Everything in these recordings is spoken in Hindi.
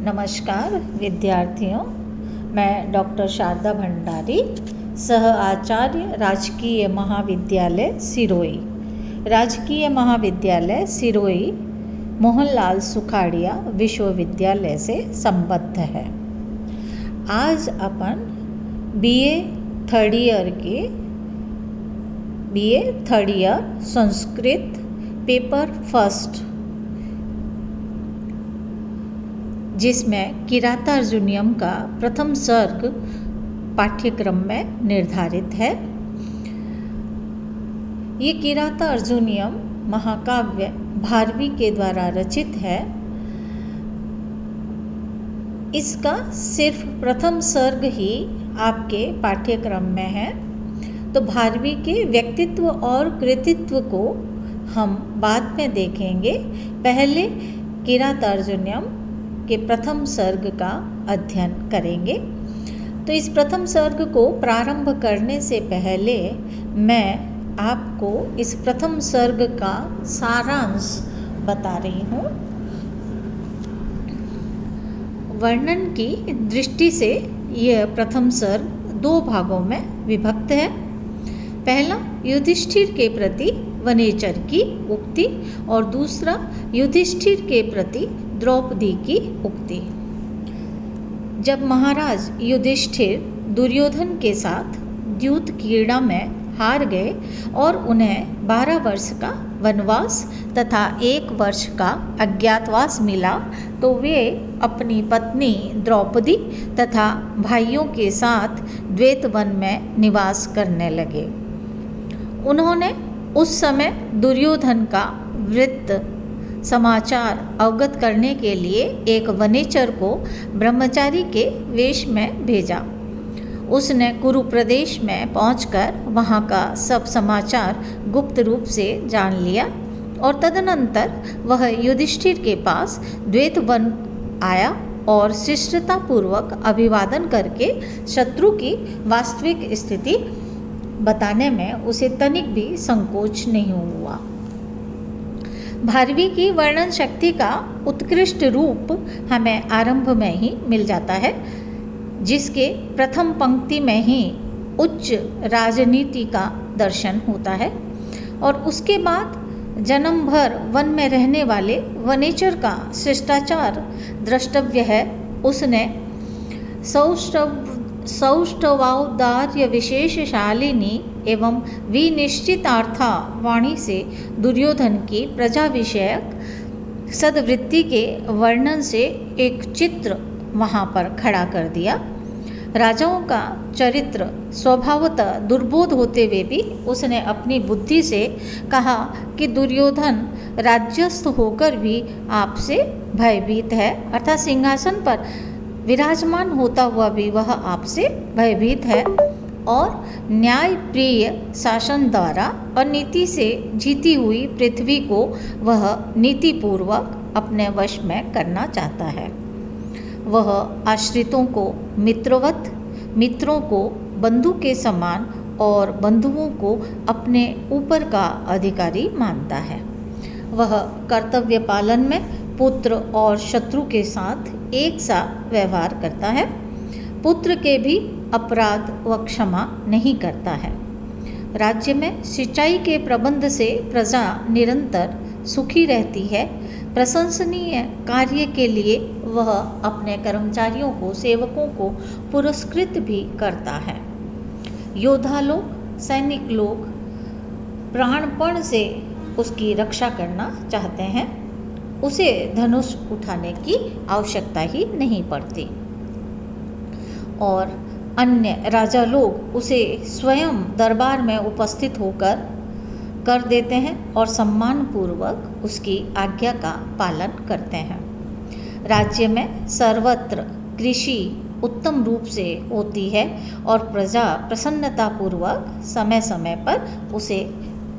नमस्कार विद्यार्थियों, मैं डॉक्टर शारदा भंडारी, सह आचार्य राजकीय महाविद्यालय सिरोही। राजकीय महाविद्यालय सिरोही मोहनलाल सुखाड़िया विश्वविद्यालय से संबद्ध है। आज अपन BA third year Sanskrit paper first, जिसमें किरातार्जुनीयम का प्रथम सर्ग पाठ्यक्रम में निर्धारित है। ये किरातार्जुनीयम महाकाव्य भारवी के द्वारा रचित है। इसका सिर्फ प्रथम सर्ग ही आपके पाठ्यक्रम में है, तो भारवी के व्यक्तित्व और कृतित्व को हम बाद में देखेंगे। पहले किरातार्जुनीयम के प्रथम सर्ग का अध्ययन करेंगे। तो इस प्रथम सर्ग को प्रारंभ करने से पहले मैं आपको इस प्रथम सर्ग का सारांश बता रही हूँ। वर्णन की दृष्टि से यह प्रथम सर्ग दो भागों में विभक्त है। पहला युधिष्ठिर के प्रति वनेचर की उक्ति और दूसरा युधिष्ठिर के प्रति द्रौपदी की उक्ति। जब महाराज युधिष्ठिर दुर्योधन के साथ द्यूत क्रीड़ा में हार गए और उन्हें 12 वर्ष का वनवास तथा 1 वर्ष का अज्ञातवास मिला, तो वे अपनी पत्नी द्रौपदी तथा भाइयों के साथ द्वैतवन में निवास करने लगे। उन्होंने उस समय दुर्योधन का वृत्त समाचार अवगत करने के लिए एक वनेचर को ब्रह्मचारी के वेश में भेजा। उसने कुरु प्रदेश में पहुंचकर वहां का सब समाचार गुप्त रूप से जान लिया और तदनंतर वह युधिष्ठिर के पास द्वैतवन आया और शिष्टतापूर्वक अभिवादन करके शत्रु की वास्तविक स्थिति बताने में उसे तनिक भी संकोच नहीं हुआ। भारवी की वर्णन शक्ति का उत्कृष्ट रूप हमें आरंभ में ही मिल जाता है, जिसके प्रथम पंक्ति में ही उच्च राजनीति का दर्शन होता है और उसके बाद जन्म भर वन में रहने वाले वनेचर का शिष्टाचार द्रष्टव्य है। उसने सौष्ठवाउदार्य विशेषशालिनी एवं विनिश्चितार्था वाणी से दुर्योधन की प्रजा विषयक सद्वृत्ति के वर्णन से एक चित्र वहाँ पर खड़ा कर दिया। राजाओं का चरित्र स्वभावतः दुर्बोध होते हुए भी उसने अपनी बुद्धि से कहा कि दुर्योधन राज्यस्थ होकर भी आपसे भयभीत है, अर्थात सिंहासन पर विराजमान होता हुआ भी वह आपसे भयभीत है और न्याय प्रिय शासन द्वारा और नीति से जीती हुई पृथ्वी को वह नीतिपूर्वक अपने वश में करना चाहता है। वह आश्रितों को मित्रवत, मित्रों को बंधु के समान और बंधुओं को अपने ऊपर का अधिकारी मानता है। वह कर्तव्य पालन में पुत्र और शत्रु के साथ एक सा व्यवहार करता है। पुत्र के भी अपराध व क्षमा नहीं करता है। राज्य में सिंचाई के प्रबंध से प्रजा निरंतर सुखी रहती है। प्रशंसनीय कार्य के लिए वह अपने कर्मचारियों को, सेवकों को पुरस्कृत भी करता है। योद्धा लोग, सैनिक लोग प्राणपण से उसकी रक्षा करना चाहते हैं। उसे धनुष उठाने की आवश्यकता ही नहीं पड़ती और अन्य राजा लोग उसे स्वयं दरबार में उपस्थित होकर कर देते हैं और सम्मानपूर्वक उसकी आज्ञा का पालन करते हैं। राज्य में सर्वत्र कृषि उत्तम रूप से होती है और प्रजा प्रसन्नतापूर्वक समय समय पर उसे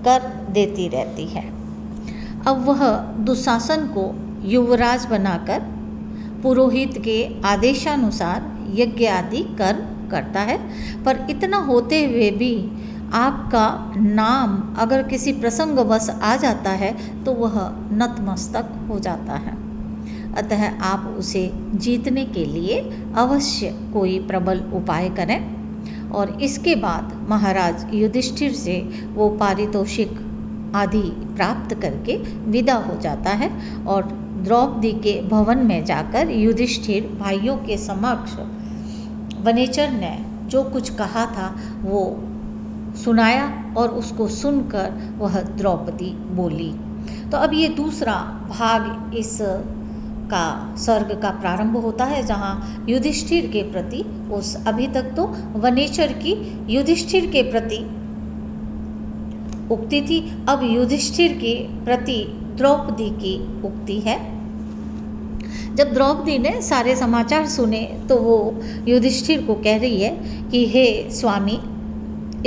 कर देती रहती है। अब वह दुशासन को युवराज बनाकर पुरोहित के आदेशानुसार यज्ञ आदि कर्म करता है, पर इतना होते हुए भी आपका नाम अगर किसी प्रसंगवश आ जाता है तो वह नतमस्तक हो जाता है। अतः आप उसे जीतने के लिए अवश्य कोई प्रबल उपाय करें। और इसके बाद महाराज युधिष्ठिर से वो पारितोषिक आदि प्राप्त करके विदा हो जाता है और द्रौपदी के भवन में जाकर युधिष्ठिर भाइयों के समक्ष वनेचर ने जो कुछ कहा था वो सुनाया और उसको सुनकर वह द्रौपदी बोली। तो अब ये दूसरा भाग इस का सर्ग का प्रारंभ होता है, जहाँ युधिष्ठिर के प्रति उस अभी तक तो वनेचर की युधिष्ठिर के प्रति उक्ति थी, अब युधिष्ठिर के प्रति द्रौपदी की उक्ति है। जब द्रौपदी ने सारे समाचार सुने तो वो युधिष्ठिर को कह रही है कि हे स्वामी,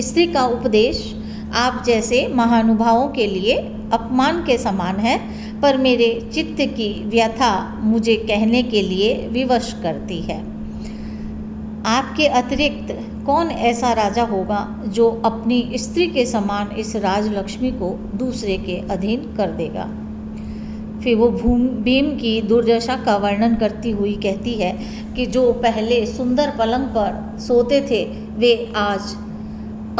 स्त्री का उपदेश आप जैसे महानुभावों के लिए अपमान के समान है, पर मेरे चित्त की व्यथा मुझे कहने के लिए विवश करती है। आपके अतिरिक्त कौन ऐसा राजा होगा जो अपनी स्त्री के समान इस राजलक्ष्मी को दूसरे के अधीन कर देगा। फिर वो भीम की दुर्दशा का वर्णन करती हुई कहती है कि जो पहले सुंदर पलंग पर सोते थे वे आज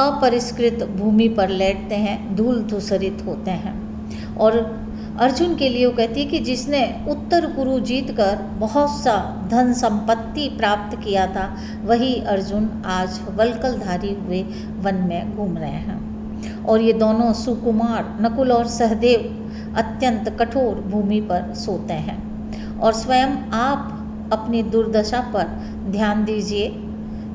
अपरिष्कृत भूमि पर लेटते हैं, धूल धूसरित होते हैं। और अर्जुन के लिए वो कहती है कि जिसने उत्तर कुरु जीतकर बहुत सा धन संपत्ति प्राप्त किया था, वही अर्जुन आज वल्कलधारी हुए वन में घूम रहे हैं। और ये दोनों सुकुमार नकुल और सहदेव अत्यंत कठोर भूमि पर सोते हैं। और स्वयं आप अपनी दुर्दशा पर ध्यान दीजिए,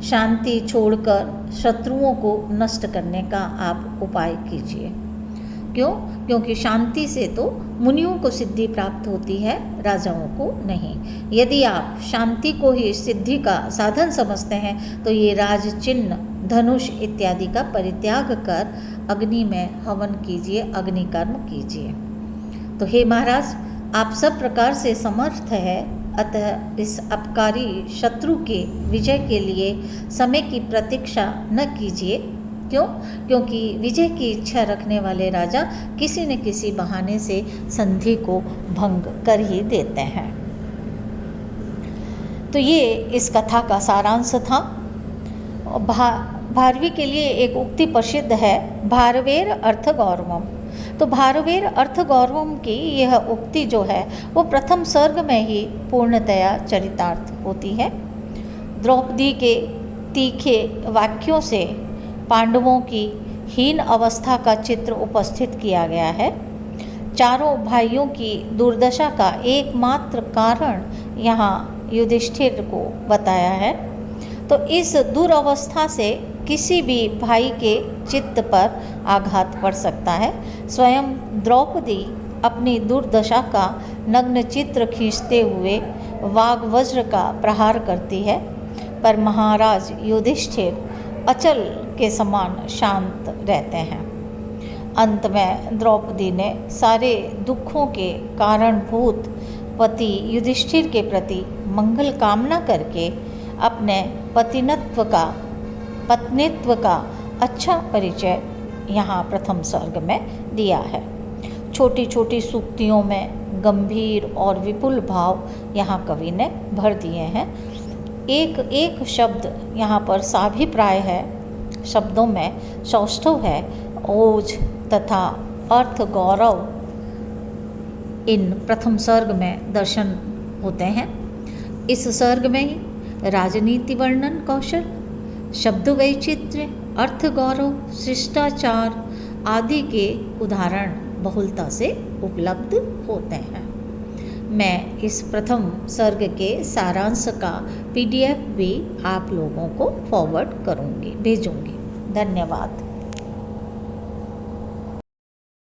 शांति छोड़कर शत्रुओं को नष्ट करने का आप उपाय कीजिए। क्यों? क्योंकि शांति से तो मुनियों को सिद्धि प्राप्त होती है, राजाओं को नहीं। यदि आप शांति को ही सिद्धि का साधन समझते हैं तो ये राज चिन्ह, धनुष इत्यादि का परित्याग कर अग्नि में हवन कीजिए, अग्निकर्म कीजिए। तो हे महाराज, आप सब प्रकार से समर्थ है, अतः इस अपकारी शत्रु के विजय के लिए समय की प्रतीक्षा न कीजिए। क्यों? क्योंकि विजय की इच्छा रखने वाले राजा किसी न किसी बहाने से संधि को भंग कर ही देते हैं। तो ये इस कथा का सारांश था। भारवी के लिए एक उक्ति प्रसिद्ध है, भारवेर अर्थ गौरवम। तो भारवेर अर्थ गौरवम की यह उक्ति जो है वो प्रथम सर्ग में ही पूर्णतया चरितार्थ होती है। द्रौपदी के तीखे वाक्यों से पांडवों की हीन अवस्था का चित्र उपस्थित किया गया है। चारों भाइयों की दुर्दशा का एकमात्र कारण यहाँ युधिष्ठिर को बताया है। तो इस दुरवस्था से किसी भी भाई के चित्त पर आघात पड़ सकता है। स्वयं द्रौपदी अपनी दुर्दशा का नग्न चित्र खींचते हुए वाग वज्र का प्रहार करती है, पर महाराज युधिष्ठिर अचल के समान शांत रहते हैं। अंत में द्रौपदी ने सारे दुखों के कारणभूत पति युधिष्ठिर के प्रति मंगल कामना करके अपने पत्नित्व का अच्छा परिचय यहाँ प्रथम सर्ग में दिया है। छोटी छोटी सूक्तियों में गंभीर और विपुल भाव यहाँ कवि ने भर दिए हैं। एक एक शब्द यहाँ पर साभिप्राय है, शब्दों में सौष्ठव है, ओज तथा अर्थ गौरव इन प्रथम सर्ग में दर्शन होते हैं। इस सर्ग में ही राजनीति वर्णन कौशल, शब्द वैचित्र्य, अर्थ गौरव, शिष्टाचार आदि के उदाहरण बहुलता से उपलब्ध होते हैं। मैं इस प्रथम सर्ग के सारांश का PDF भी आप लोगों को फॉरवर्ड करूँगी, भेजूँगी। धन्यवाद।